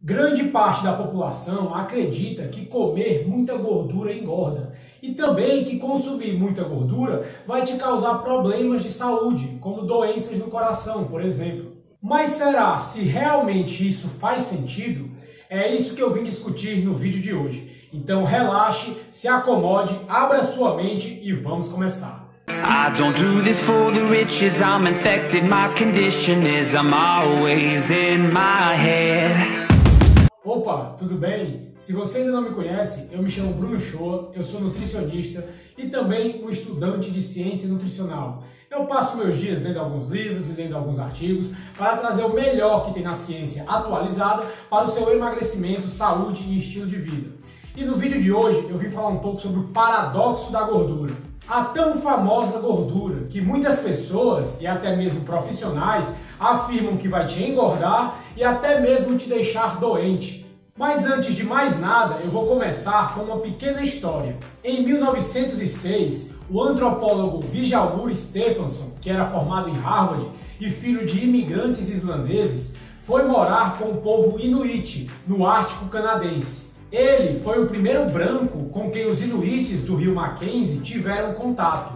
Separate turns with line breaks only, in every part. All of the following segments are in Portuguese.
Grande parte da população acredita que comer muita gordura engorda e também que consumir muita gordura vai te causar problemas de saúde, como doenças no coração, por exemplo. Mas será se realmente isso faz sentido? É isso que eu vim discutir no vídeo de hoje. Então relaxe, se acomode, abra sua mente e vamos começar.
I don't do this for the riches, I'm infected, my condition is I'm always in my head.
Opa, tudo bem? Se você ainda não me conhece, eu me chamo Bruno Shoa, eu sou nutricionista e também um estudante de ciência nutricional. Eu passo meus dias lendo alguns livros e lendo alguns artigos para trazer o melhor que tem na ciência atualizada para o seu emagrecimento, saúde e estilo de vida. E no vídeo de hoje eu vim falar um pouco sobre o paradoxo da gordura. A tão famosa gordura que muitas pessoas e até mesmo profissionais afirmam que vai te engordar e até mesmo te deixar doente. Mas antes de mais nada, eu vou começar com uma pequena história. Em 1906, o antropólogo Viggo Stephenson, que era formado em Harvard e filho de imigrantes islandeses, foi morar com o povo Inuit, no Ártico canadense. Ele foi o primeiro branco com quem os Inuits do rio Mackenzie tiveram contato.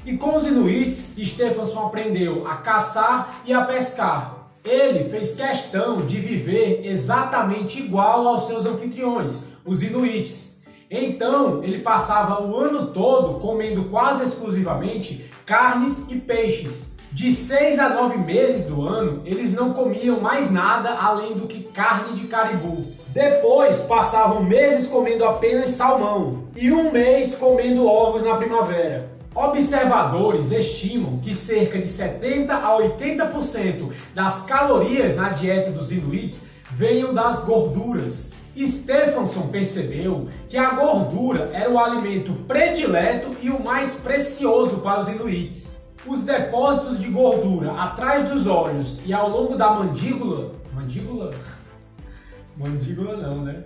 E com os Inuits, Stephenson aprendeu a caçar e a pescar. Ele fez questão de viver exatamente igual aos seus anfitriões, os Inuits. Então, ele passava o ano todo comendo quase exclusivamente carnes e peixes. De 6 a 9 meses do ano, eles não comiam mais nada além do que carne de caribu. Depois, passavam meses comendo apenas salmão e um mês comendo ovos na primavera. Observadores estimam que cerca de 70 a 80% das calorias na dieta dos Inuits venham das gorduras. Stephenson percebeu que a gordura era o alimento predileto e o mais precioso para os Inuits. Os depósitos de gordura atrás dos olhos e ao longo da mandíbula não, né?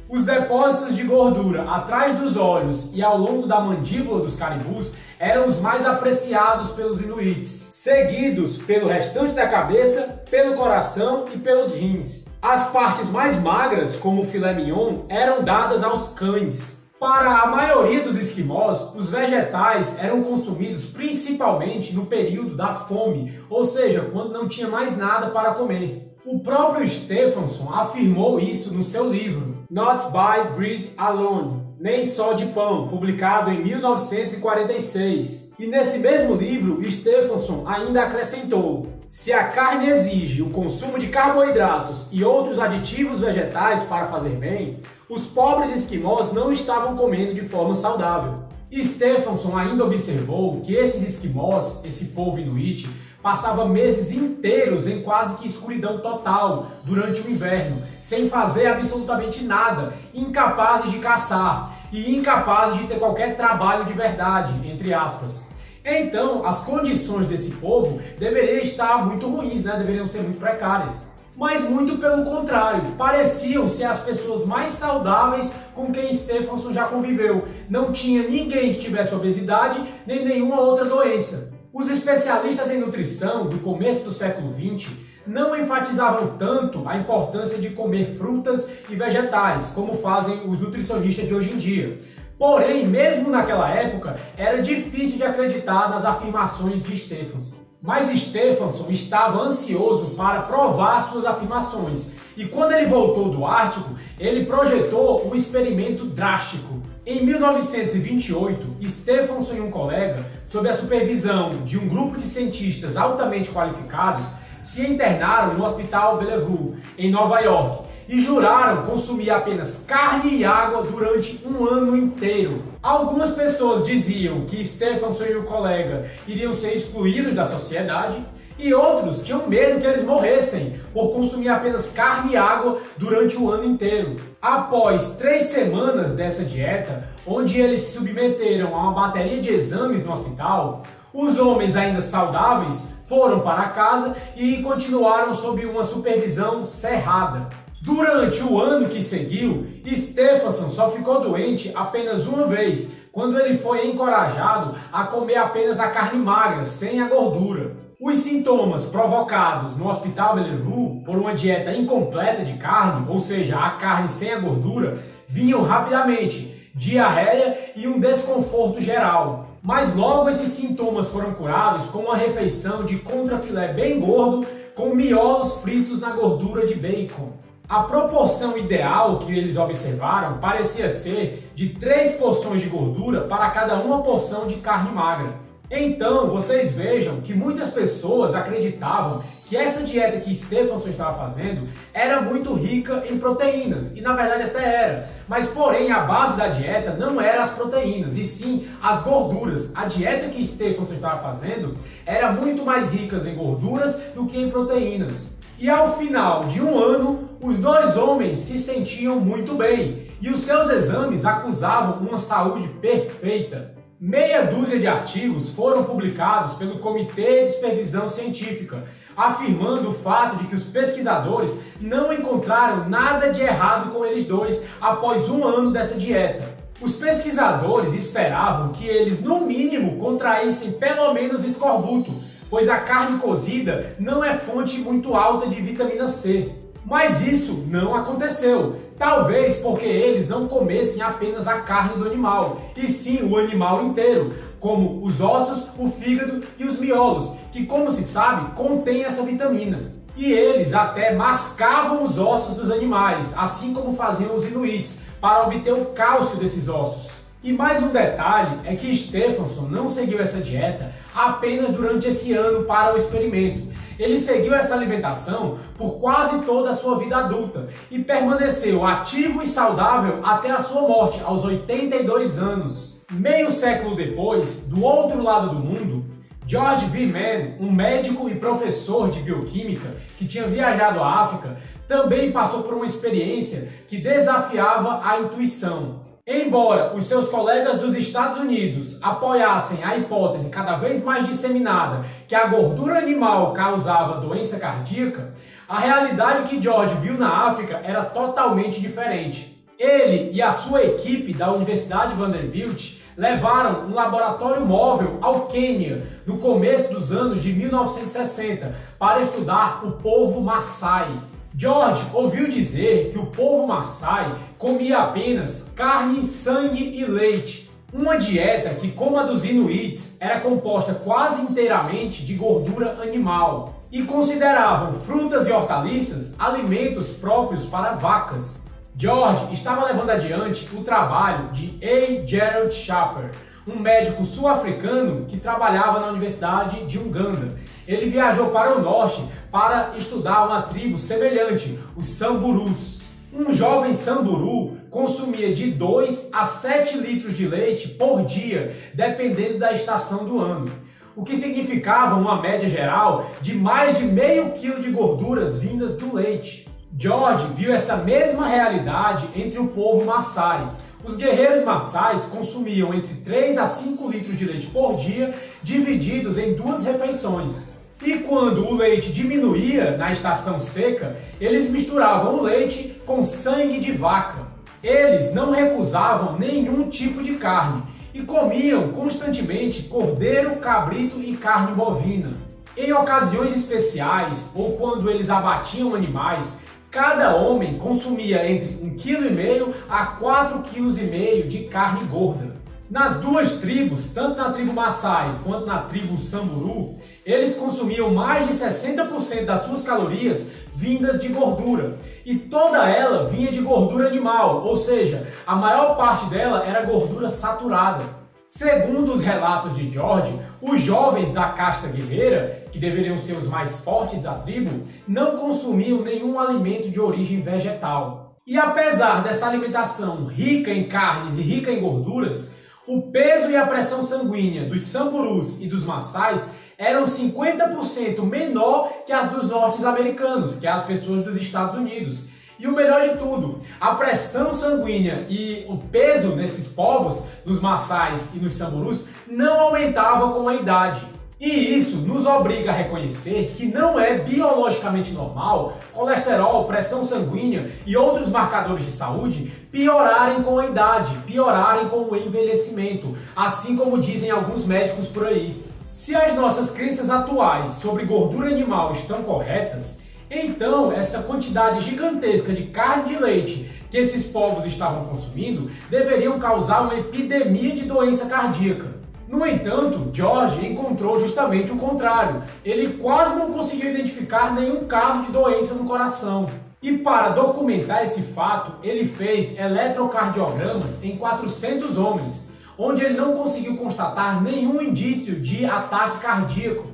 Os depósitos de gordura atrás dos olhos e ao longo da mandíbula dos caribus eram os mais apreciados pelos Inuits, seguidos pelo restante da cabeça, pelo coração e pelos rins. As partes mais magras, como o filé mignon, eram dadas aos cães. Para a maioria dos esquimós, os vegetais eram consumidos principalmente no período da fome, ou seja, quando não tinha mais nada para comer. O próprio Stephenson afirmou isso no seu livro Not by Bread Alone, Nem Só de Pão, publicado em 1946. E nesse mesmo livro, Stephenson ainda acrescentou: se a carne exige o consumo de carboidratos e outros aditivos vegetais para fazer bem, os pobres esquimós não estavam comendo de forma saudável. Stephenson ainda observou que esses esquimós, esse povo inuit, passava meses inteiros em quase que escuridão total durante o inverno, sem fazer absolutamente nada, incapazes de caçar e incapazes de ter qualquer trabalho de verdade, entre aspas. Então, as condições desse povo deveriam estar muito ruins, né? Deveriam ser muito precárias. Mas muito pelo contrário, pareciam ser as pessoas mais saudáveis com quem Stephenson já conviveu. Não tinha ninguém que tivesse obesidade nem nenhuma outra doença. Os especialistas em nutrição do começo do século XX não enfatizavam tanto a importância de comer frutas e vegetais, como fazem os nutricionistas de hoje em dia. Porém, mesmo naquela época, era difícil de acreditar nas afirmações de Stephenson. Mas Stephenson estava ansioso para provar suas afirmações. E quando ele voltou do Ártico, ele projetou um experimento drástico. Em 1928, Stephenson e um colega, sob a supervisão de um grupo de cientistas altamente qualificados, se internaram no Hospital Bellevue, em Nova York, e juraram consumir apenas carne e água durante um ano inteiro. Algumas pessoas diziam que Stephenson e o colega iriam ser excluídos da sociedade, e outros tinham medo que eles morressem por consumir apenas carne e água durante o ano inteiro. Após 3 semanas dessa dieta, onde eles se submeteram a uma bateria de exames no hospital, os homens ainda saudáveis foram para casa e continuaram sob uma supervisão cerrada. Durante o ano que seguiu, Stephenson só ficou doente apenas uma vez, quando ele foi encorajado a comer apenas a carne magra, sem a gordura. Os sintomas provocados no Hospital Bellevue por uma dieta incompleta de carne, ou seja, a carne sem a gordura, vinham rapidamente, diarreia e um desconforto geral. Mas logo esses sintomas foram curados com uma refeição de contrafilé bem gordo com miolos fritos na gordura de bacon. A proporção ideal que eles observaram parecia ser de 3 porções de gordura para cada uma porção de carne magra. Então, vocês vejam que muitas pessoas acreditavam que essa dieta que Stephenson estava fazendo era muito rica em proteínas, e na verdade até era, mas porém a base da dieta não era as proteínas, e sim as gorduras. A dieta que Stephenson estava fazendo era muito mais rica em gorduras do que em proteínas. E ao final de um ano, os dois homens se sentiam muito bem, e os seus exames acusavam uma saúde perfeita. Meia dúzia de artigos foram publicados pelo Comitê de Supervisão Científica, afirmando o fato de que os pesquisadores não encontraram nada de errado com eles dois após um ano dessa dieta. Os pesquisadores esperavam que eles, no mínimo, contraíssem pelo menos escorbuto, pois a carne cozida não é fonte muito alta de vitamina C. Mas isso não aconteceu, talvez porque eles não comessem apenas a carne do animal, e sim o animal inteiro, como os ossos, o fígado e os miolos, que, como se sabe, contém essa vitamina. E eles até mascavam os ossos dos animais, assim como faziam os inuits, para obter o cálcio desses ossos. E mais um detalhe é que Stephenson não seguiu essa dieta apenas durante esse ano para o experimento. Ele seguiu essa alimentação por quase toda a sua vida adulta e permaneceu ativo e saudável até a sua morte, aos 82 anos. Meio século depois, do outro lado do mundo, George V. Mann, um médico e professor de bioquímica que tinha viajado à África, também passou por uma experiência que desafiava a intuição. Embora os seus colegas dos Estados Unidos apoiassem a hipótese cada vez mais disseminada que a gordura animal causava doença cardíaca, a realidade que George viu na África era totalmente diferente. Ele e a sua equipe da Universidade Vanderbilt levaram um laboratório móvel ao Quênia no começo dos anos de 1960 para estudar o povo Maasai. George ouviu dizer que o povo Maasai comia apenas carne, sangue e leite. Uma dieta que, como a dos Inuits, era composta quase inteiramente de gordura animal. E consideravam frutas e hortaliças alimentos próprios para vacas. George estava levando adiante o trabalho de A. Gerald Schaper, um médico sul-africano que trabalhava na Universidade de Uganda. Ele viajou para o norte para estudar uma tribo semelhante, os Samburus. Um jovem Samburu consumia de 2 a 7 litros de leite por dia, dependendo da estação do ano, o que significava uma média geral de mais de meio quilo de gorduras vindas do leite. George viu essa mesma realidade entre o povo Maasai. Os guerreiros Maasais consumiam entre 3 a 5 litros de leite por dia, divididos em 2 refeições. E quando o leite diminuía na estação seca, eles misturavam o leite com sangue de vaca. Eles não recusavam nenhum tipo de carne e comiam constantemente cordeiro, cabrito e carne bovina. Em ocasiões especiais ou quando eles abatiam animais, cada homem consumia entre 1,5 kg a 4,5 kg de carne gorda. Nas duas tribos, tanto na tribo Maasai quanto na tribo Samburu, eles consumiam mais de 60% das suas calorias vindas de gordura. E toda ela vinha de gordura animal, ou seja, a maior parte dela era gordura saturada. Segundo os relatos de George, os jovens da casta guerreira, que deveriam ser os mais fortes da tribo, não consumiam nenhum alimento de origem vegetal. E apesar dessa alimentação rica em carnes e rica em gorduras, o peso e a pressão sanguínea dos Samburus e dos Maasais eram 50% menor que as dos norte-americanos, que as pessoas dos Estados Unidos. E o melhor de tudo, a pressão sanguínea e o peso nesses povos, nos Maasais e nos Samburus, não aumentavam com a idade. E isso nos obriga a reconhecer que não é biologicamente normal colesterol, pressão sanguínea e outros marcadores de saúde piorarem com a idade, piorarem com o envelhecimento, assim como dizem alguns médicos por aí. Se as nossas crenças atuais sobre gordura animal estão corretas, então essa quantidade gigantesca de carne de leite que esses povos estavam consumindo deveriam causar uma epidemia de doença cardíaca. No entanto, George encontrou justamente o contrário. Ele quase não conseguiu identificar nenhum caso de doença no coração. E para documentar esse fato, ele fez eletrocardiogramas em 400 homens, onde ele não conseguiu constatar nenhum indício de ataque cardíaco.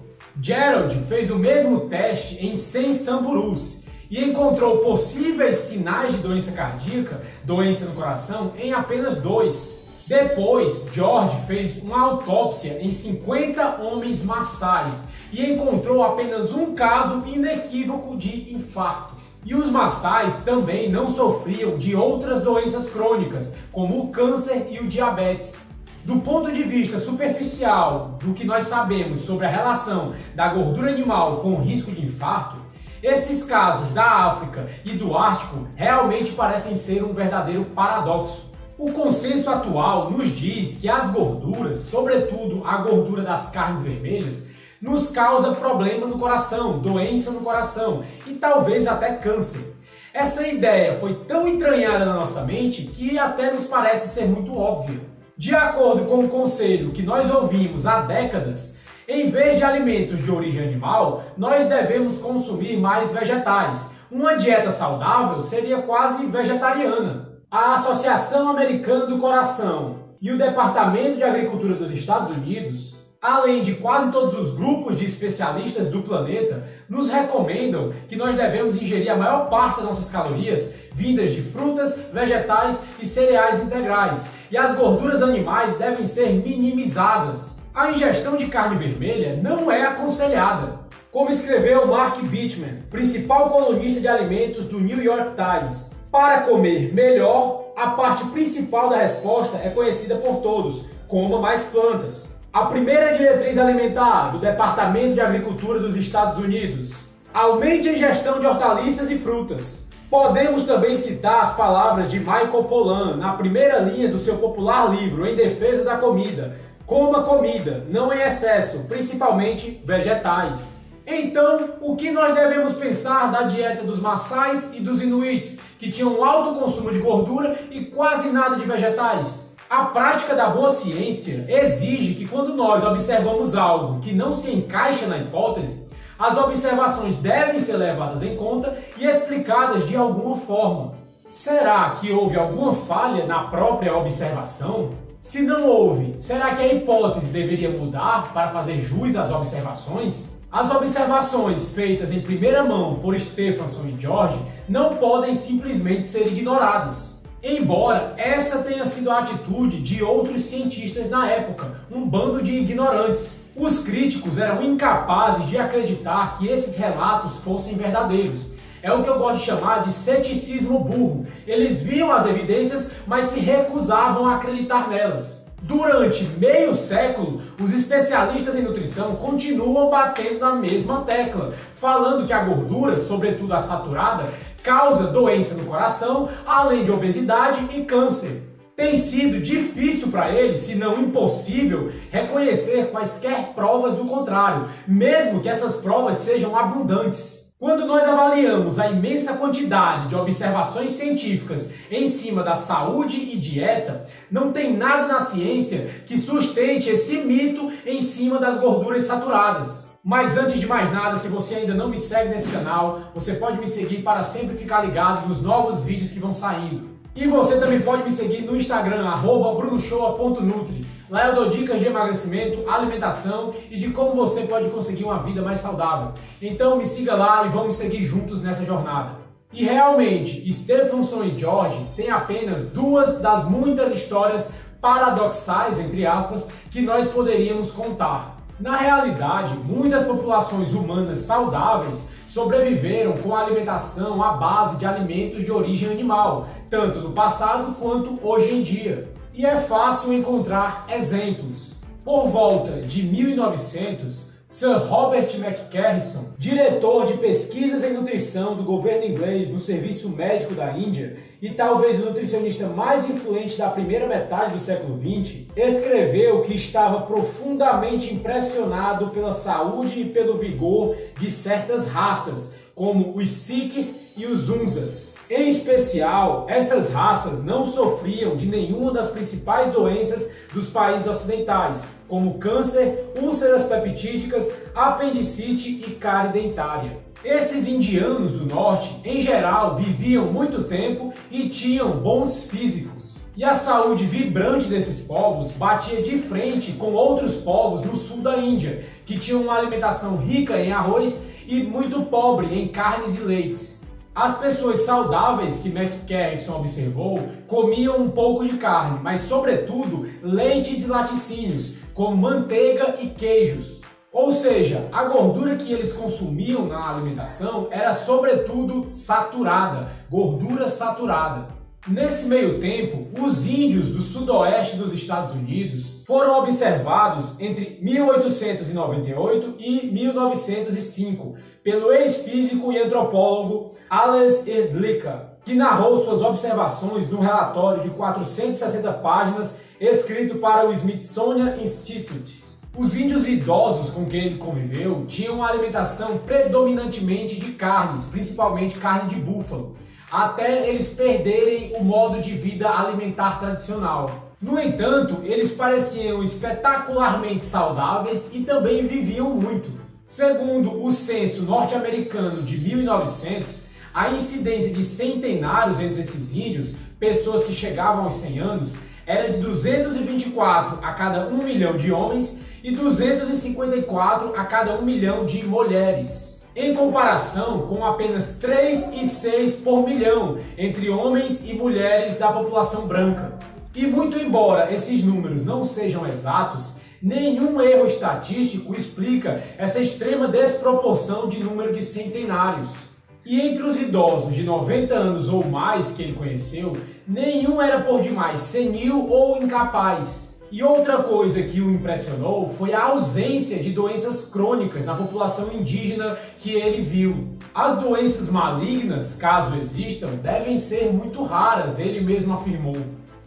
Gerald fez o mesmo teste em 100 samburus e encontrou possíveis sinais de doença cardíaca, doença no coração, em apenas 2. Depois, George fez uma autópsia em 50 homens maçais e encontrou apenas um caso inequívoco de infarto. E os maçais também não sofriam de outras doenças crônicas, como o câncer e o diabetes. Do ponto de vista superficial do que nós sabemos sobre a relação da gordura animal com o risco de infarto, esses casos da África e do Ártico realmente parecem ser um verdadeiro paradoxo. O consenso atual nos diz que as gorduras, sobretudo a gordura das carnes vermelhas, nos causa problema no coração, doença no coração e talvez até câncer. Essa ideia foi tão entranhada na nossa mente que até nos parece ser muito óbvia. De acordo com o conselho que nós ouvimos há décadas, em vez de alimentos de origem animal, nós devemos consumir mais vegetais. Uma dieta saudável seria quase vegetariana. A Associação Americana do Coração e o Departamento de Agricultura dos Estados Unidos, além de quase todos os grupos de especialistas do planeta, nos recomendam que nós devemos ingerir a maior parte das nossas calorias vindas de frutas, vegetais e cereais integrais, e as gorduras animais devem ser minimizadas. A ingestão de carne vermelha não é aconselhada. Como escreveu Mark Bittman, principal colunista de alimentos do New York Times, para comer melhor, a parte principal da resposta é conhecida por todos: coma mais plantas. A primeira diretriz alimentar do Departamento de Agricultura dos Estados Unidos: aumente a ingestão de hortaliças e frutas. Podemos também citar as palavras de Michael Pollan na primeira linha do seu popular livro Em Defesa da Comida: coma comida, não em excesso, principalmente vegetais. Então, o que nós devemos pensar da dieta dos maçais e dos inuits, que tinham alto consumo de gordura e quase nada de vegetais? A prática da boa ciência exige que quando nós observamos algo que não se encaixa na hipótese, as observações devem ser levadas em conta e explicadas de alguma forma. Será que houve alguma falha na própria observação? Se não houve, será que a hipótese deveria mudar para fazer jus às observações? As observações feitas em primeira mão por Stephenson e George não podem simplesmente ser ignoradas. Embora essa tenha sido a atitude de outros cientistas na época, um bando de ignorantes. Os críticos eram incapazes de acreditar que esses relatos fossem verdadeiros. É o que eu gosto de chamar de ceticismo burro. Eles viam as evidências, mas se recusavam a acreditar nelas. Durante meio século, os especialistas em nutrição continuam batendo na mesma tecla, falando que a gordura, sobretudo a saturada, causa doença no coração, além de obesidade e câncer. Tem sido difícil para eles, se não impossível, reconhecer quaisquer provas do contrário, mesmo que essas provas sejam abundantes. Quando nós avaliamos a imensa quantidade de observações científicas em cima da saúde e dieta, não tem nada na ciência que sustente esse mito em cima das gorduras saturadas. Mas antes de mais nada, se você ainda não me segue nesse canal, você pode me seguir para sempre ficar ligado nos novos vídeos que vão saindo. E você também pode me seguir no Instagram, @brunoshoa.nutri. Lá eu dou dicas de emagrecimento, alimentação e de como você pode conseguir uma vida mais saudável. Então me siga lá e vamos seguir juntos nessa jornada. E realmente, Stephenson e George têm apenas duas das muitas histórias paradoxais, entre aspas, que nós poderíamos contar. Na realidade, muitas populações humanas saudáveis sobreviveram com a alimentação à base de alimentos de origem animal, tanto no passado quanto hoje em dia. E é fácil encontrar exemplos. Por volta de 1900, Sir Robert McCarrison, diretor de pesquisas em nutrição do governo inglês no Serviço Médico da Índia e talvez o nutricionista mais influente da primeira metade do século XX, escreveu que estava profundamente impressionado pela saúde e pelo vigor de certas raças, como os Sikhs e os Hunzas. Em especial, essas raças não sofriam de nenhuma das principais doenças dos países ocidentais, como câncer, úlceras peptídicas, apendicite e cárie dentária. Esses indianos do norte, em geral, viviam muito tempo e tinham bons físicos. E a saúde vibrante desses povos batia de frente com outros povos no sul da Índia, que tinham uma alimentação rica em arroz e muito pobre em carnes e leites. As pessoas saudáveis que McCarrison observou comiam um pouco de carne, mas sobretudo leites e laticínios, como manteiga e queijos. Ou seja, a gordura que eles consumiam na alimentação era sobretudo saturada, gordura saturada. Nesse meio tempo, os índios do sudoeste dos Estados Unidos foram observados entre 1898 e 1905 pelo ex-físico e antropólogo Ales Ehrlichia, que narrou suas observações num relatório de 460 páginas escrito para o Smithsonian Institute. Os índios idosos com quem ele conviveu tinham uma alimentação predominantemente de carnes, principalmente carne de búfalo, até eles perderem o modo de vida alimentar tradicional. No entanto, eles pareciam espetacularmente saudáveis e também viviam muito. Segundo o censo norte-americano de 1900, a incidência de centenários entre esses índios, pessoas que chegavam aos 100 anos, era de 224 a cada 1 milhão de homens e 254 a cada 1 milhão de mulheres, em comparação com apenas 3,6 por milhão entre homens e mulheres da população branca. E muito embora esses números não sejam exatos, nenhum erro estatístico explica essa extrema desproporção de número de centenários. E entre os idosos de 90 anos ou mais que ele conheceu, nenhum era por demais senil ou incapaz. E outra coisa que o impressionou foi a ausência de doenças crônicas na população indígena que ele viu. As doenças malignas, caso existam, devem ser muito raras, ele mesmo afirmou.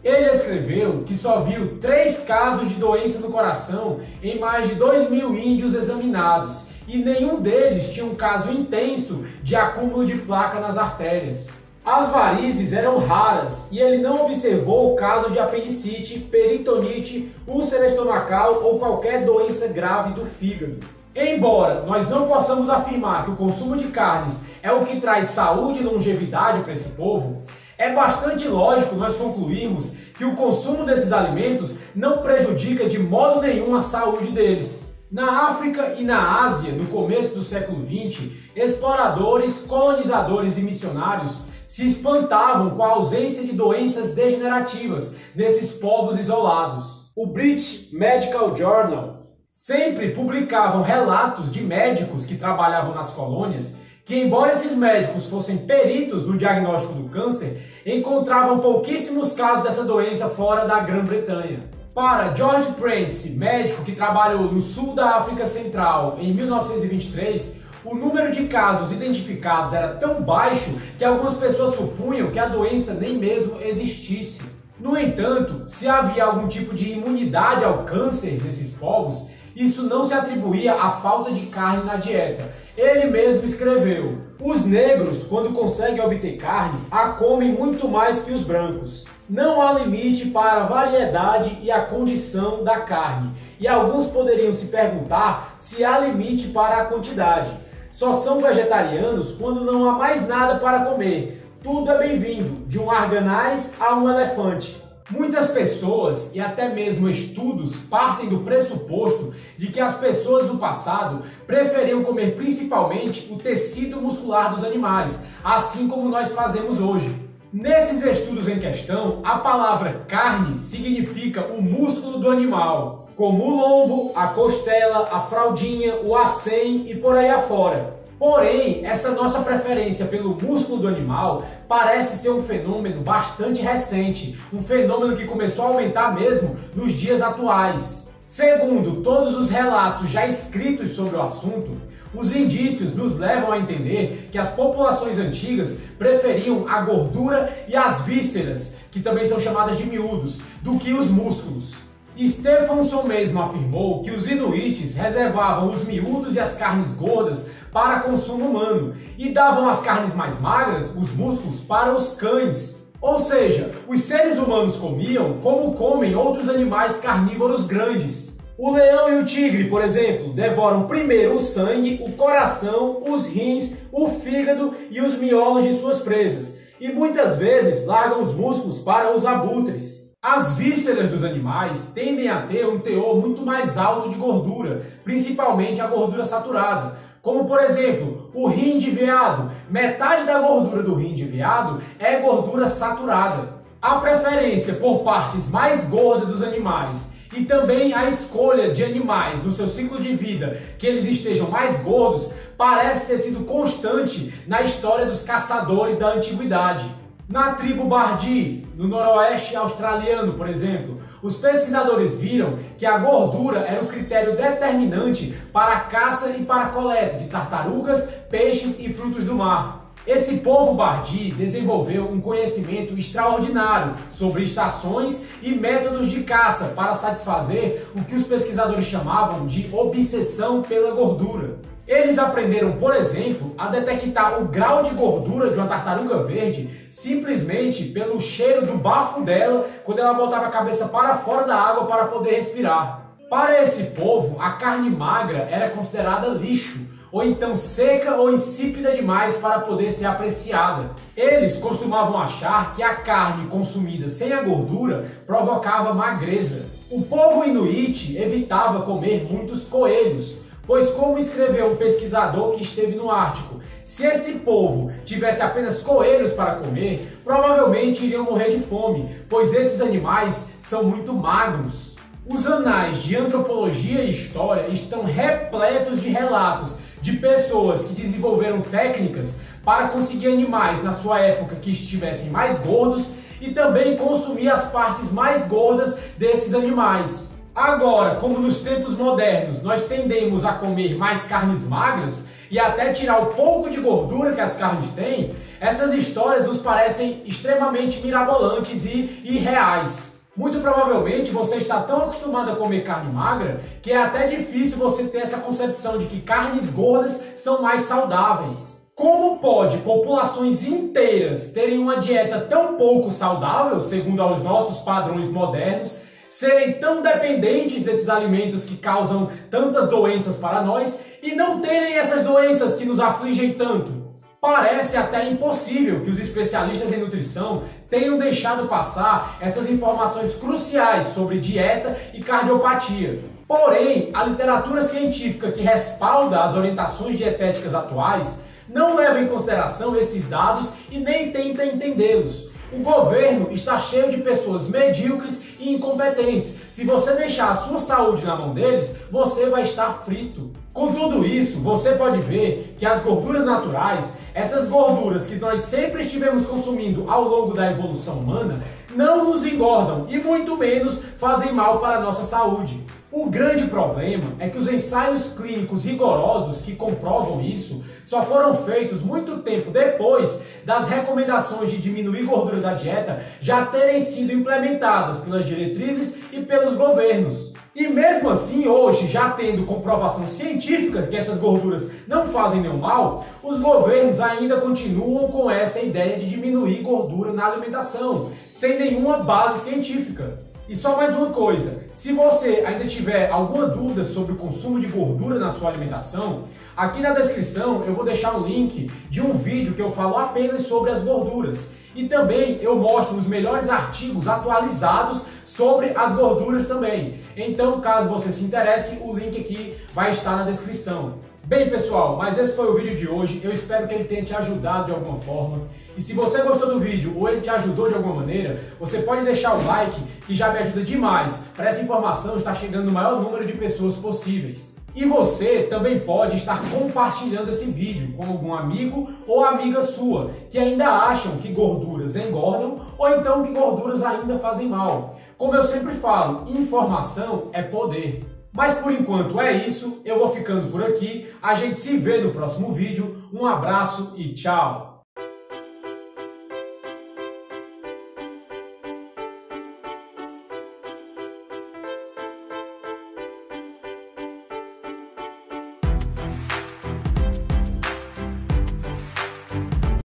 Ele escreveu que só viu 3 casos de doença no coração em mais de 2.000 índios examinados, e nenhum deles tinha um caso intenso de acúmulo de placa nas artérias. As varizes eram raras e ele não observou o caso de apendicite, peritonite, úlcera estomacal ou qualquer doença grave do fígado. Embora nós não possamos afirmar que o consumo de carnes é o que traz saúde e longevidade para esse povo, é bastante lógico nós concluirmos que o consumo desses alimentos não prejudica de modo nenhum a saúde deles. Na África e na Ásia, no começo do século XX, exploradores, colonizadores e missionários se espantavam com a ausência de doenças degenerativas nesses povos isolados. O British Medical Journal sempre publicavam relatos de médicos que trabalhavam nas colônias que, embora esses médicos fossem peritos no diagnóstico do câncer, encontravam pouquíssimos casos dessa doença fora da Grã-Bretanha. Para George Prentice, médico que trabalhou no sul da África Central em 1923, o número de casos identificados era tão baixo que algumas pessoas supunham que a doença nem mesmo existisse. No entanto, se havia algum tipo de imunidade ao câncer nesses povos, isso não se atribuía à falta de carne na dieta. Ele mesmo escreveu: os negros, quando conseguem obter carne, a comem muito mais que os brancos. Não há limite para a variedade e a condição da carne, e alguns poderiam se perguntar se há limite para a quantidade. Só são vegetarianos quando não há mais nada para comer. Tudo é bem-vindo, de um arganaz a um elefante. Muitas pessoas e até mesmo estudos partem do pressuposto de que as pessoas do passado preferiam comer principalmente o tecido muscular dos animais, assim como nós fazemos hoje. Nesses estudos em questão, a palavra carne significa o músculo do animal, como o lombo, a costela, a fraldinha, o acém e por aí afora. Porém, essa nossa preferência pelo músculo do animal parece ser um fenômeno bastante recente, um fenômeno que começou a aumentar mesmo nos dias atuais. Segundo todos os relatos já escritos sobre o assunto, os indícios nos levam a entender que as populações antigas preferiam a gordura e as vísceras, que também são chamadas de miúdos, do que os músculos. Stephenson mesmo afirmou que os inuites reservavam os miúdos e as carnes gordas para consumo humano e davam as carnes mais magras, os músculos, para os cães. Ou seja, os seres humanos comiam como comem outros animais carnívoros grandes. O leão e o tigre, por exemplo, devoram primeiro o sangue, o coração, os rins, o fígado e os miolos de suas presas, e muitas vezes largam os músculos para os abutres. As vísceras dos animais tendem a ter um teor muito mais alto de gordura, principalmente a gordura saturada, como por exemplo, o rim de veado. Metade da gordura do rim de veado é gordura saturada. A preferência por partes mais gordas dos animais e também a escolha de animais no seu ciclo de vida que eles estejam mais gordos parece ter sido constante na história dos caçadores da antiguidade. Na tribo Bardi, no noroeste australiano, por exemplo, os pesquisadores viram que a gordura era o critério determinante para a caça e para a coleta de tartarugas, peixes e frutos do mar. Esse povo Bardi desenvolveu um conhecimento extraordinário sobre estações e métodos de caça para satisfazer o que os pesquisadores chamavam de obsessão pela gordura. Eles aprenderam, por exemplo, a detectar o grau de gordura de uma tartaruga verde simplesmente pelo cheiro do bafo dela quando ela botava a cabeça para fora da água para poder respirar. Para esse povo, a carne magra era considerada lixo, ou então seca ou insípida demais para poder ser apreciada. Eles costumavam achar que a carne consumida sem a gordura provocava magreza. O povo inuit evitava comer muitos coelhos, pois, como escreveu um pesquisador que esteve no Ártico, se esse povo tivesse apenas coelhos para comer, provavelmente iriam morrer de fome, pois esses animais são muito magros. Os anais de antropologia e história estão repletos de relatos de pessoas que desenvolveram técnicas para conseguir animais na sua época que estivessem mais gordos e também consumir as partes mais gordas desses animais. Agora, como nos tempos modernos nós tendemos a comer mais carnes magras e até tirar o pouco de gordura que as carnes têm, essas histórias nos parecem extremamente mirabolantes e irreais. Muito provavelmente você está tão acostumado a comer carne magra que é até difícil você ter essa concepção de que carnes gordas são mais saudáveis. Como pode populações inteiras terem uma dieta tão pouco saudável, segundo aos nossos padrões modernos, serem tão dependentes desses alimentos que causam tantas doenças para nós e não terem essas doenças que nos afligem tanto? Parece até impossível que os especialistas em nutrição tenham deixado passar essas informações cruciais sobre dieta e cardiopatia. Porém, a literatura científica que respalda as orientações dietéticas atuais não leva em consideração esses dados e nem tenta entendê-los. O governo está cheio de pessoas medíocres e incompetentes. Se você deixar a sua saúde na mão deles, você vai estar frito. Com tudo isso, você pode ver que as gorduras naturais, essas gorduras que nós sempre estivemos consumindo ao longo da evolução humana, não nos engordam e muito menos fazem mal para a nossa saúde. O grande problema é que os ensaios clínicos rigorosos que comprovam isso só foram feitos muito tempo depois das recomendações de diminuir gordura da dieta já terem sido implementadas pelas diretrizes e pelos governos. E mesmo assim, hoje, já tendo comprovação científica que essas gorduras não fazem nenhum mal, os governos ainda continuam com essa ideia de diminuir gordura na alimentação, sem nenhuma base científica. E só mais uma coisa, se você ainda tiver alguma dúvida sobre o consumo de gordura na sua alimentação, aqui na descrição eu vou deixar um link de um vídeo que eu falo apenas sobre as gorduras. E também eu mostro os melhores artigos atualizados sobre as gorduras também. Então, caso você se interesse, o link aqui vai estar na descrição. Bem, pessoal, mas esse foi o vídeo de hoje. Eu espero que ele tenha te ajudado de alguma forma. E se você gostou do vídeo ou ele te ajudou de alguma maneira, você pode deixar o like, que já me ajuda demais para essa informação estar chegando no maior número de pessoas possíveis. E você também pode estar compartilhando esse vídeo com algum amigo ou amiga sua que ainda acham que gorduras engordam ou então que gorduras ainda fazem mal. Como eu sempre falo, informação é poder. Mas por enquanto é isso, eu vou ficando por aqui, a gente se vê no próximo vídeo, um abraço e tchau!